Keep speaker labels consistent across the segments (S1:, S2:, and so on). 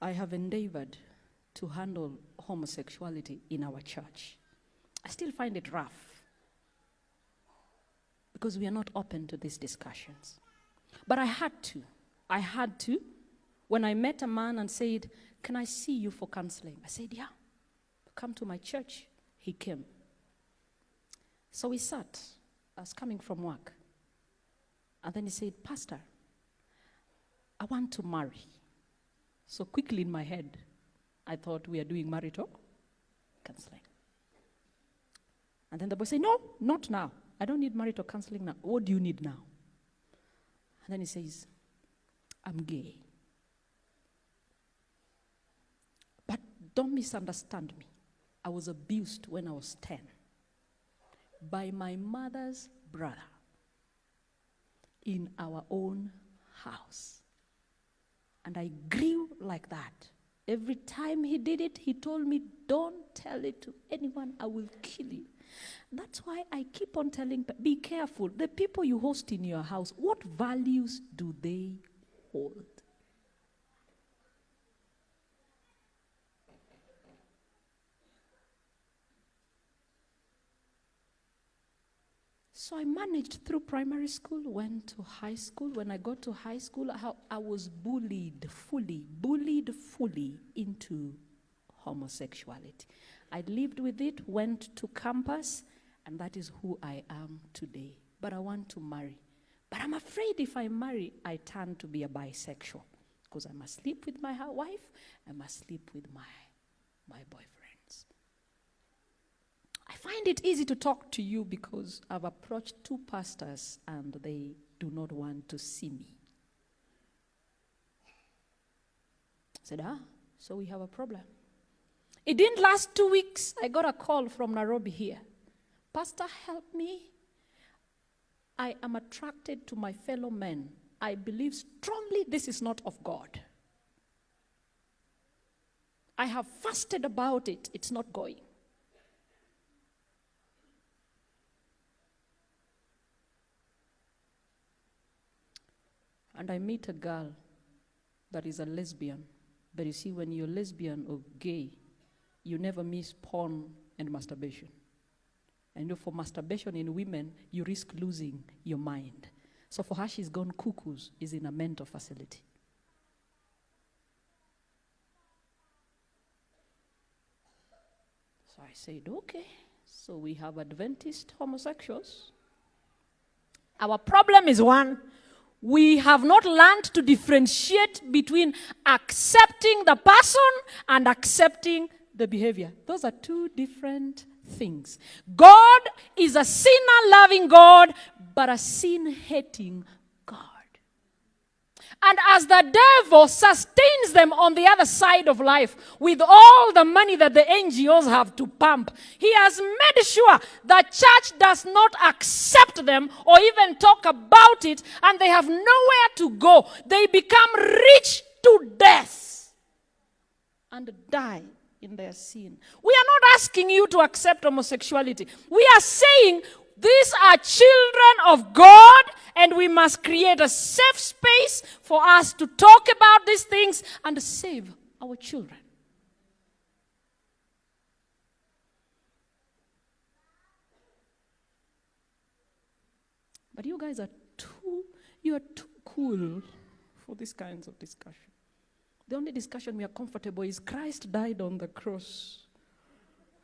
S1: I have endeavored to handle homosexuality in our church. I still find it rough because we are not open to these discussions. But I had to. When I met a man and said, "Can I see you for counseling?" I said, "Yeah, come to my church." He came. So we sat. I was coming from work. And then he said, "Pastor, I want to marry." So quickly in my head, I thought we are doing marital counseling. And then the boy said, "No, not now. I don't need marital counseling now. What do you need now?" And then he says, "I'm gay. But don't misunderstand me. I was abused when I was 10 by my mother's brother in our own house. And I grew like that. Every time he did it, he told me, 'Don't tell it to anyone, I will kill you.' That's why I keep on telling people, be careful. The people you host in your house, what values do they hold? So I managed through primary school, went to high school. When I got to high school, I was bullied fully into homosexuality. I lived with it, went to campus, and that is who I am today. But I want to marry. But I'm afraid if I marry, I turn to be a bisexual, because I must sleep with my wife, I must sleep with my boyfriends. I find it easy to talk to you because I've approached 2 pastors and they do not want to see me. I said, so we have a problem. It didn't last 2 weeks. I got a call from Nairobi here. "Pastor, help me. I am attracted to my fellow men. I believe strongly this is not of God. I have fasted about it. It's not going." And I meet a girl that is a lesbian. But you see, when you're lesbian or gay, you never miss porn and masturbation. And for masturbation in women, you risk losing your mind. So for her, she's gone cuckoos, is in a mental facility. So I said, okay, so we have Adventist homosexuals. Our problem is one. We have not learned to differentiate between accepting the person and accepting the behavior. Those are 2 different things. God is a sinner-loving God, but a sin-hating God. And as the devil sustains them on the other side of life with all the money that the NGOs have to pump, he has made sure the church does not accept them or even talk about it, and they have nowhere to go. They become rich to death and die in their sin. We are not asking you to accept homosexuality. We are saying these are children of God, and we must create a safe space for us to talk about these things and save our children. But you guys are too cool for these kinds of discussion. The only discussion we are comfortable is Christ died on the cross.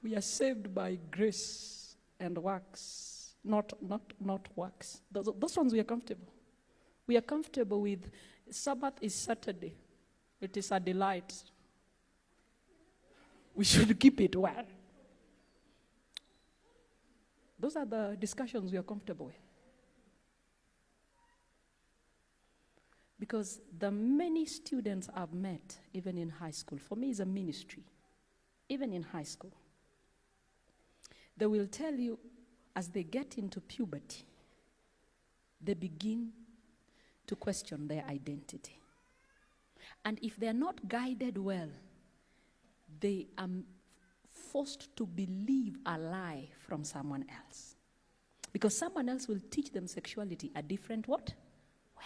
S1: We are saved by grace and works. Not works. Those ones we are comfortable. We are comfortable with Sabbath is Saturday. It is a delight. We should keep it well. Those are the discussions we are comfortable with. Because the many students I've met, even in high school, for me is a ministry, even in high school, they will tell you, as they get into puberty, they begin to question their identity. And if they're not guided well, they are forced to believe a lie from someone else. Because someone else will teach them sexuality a different what? Way.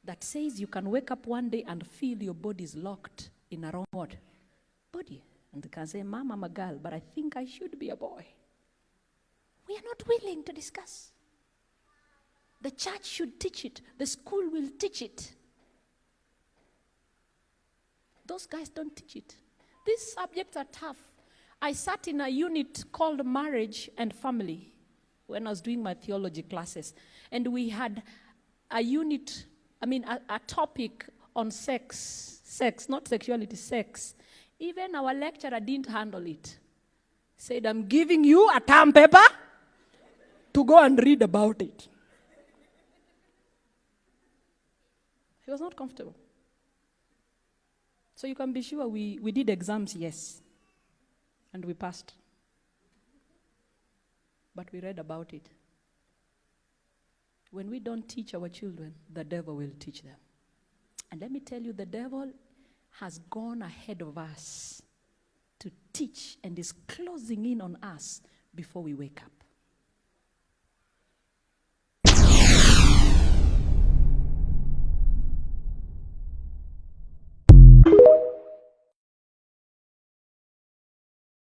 S1: that says you can wake up one day and feel your body is locked in a wrong what? Body. And they can say, Mom, I'm a girl, but I think I should be a boy. We are not willing to discuss. The church should teach it. The school will teach it. Those guys don't teach it. These subjects are tough. I sat in a unit called Marriage and Family when I was doing my theology classes. And we had a unit, a topic on sex, not sexuality, sex. Even our lecturer didn't handle it. Said, I'm giving you a term paper to go and read about it. He was not comfortable. So you can be sure we did exams, yes. And we passed. But we read about it. When we don't teach our children, the devil will teach them. And let me tell you, the devil has gone ahead of us to teach and is closing in on us before we wake up.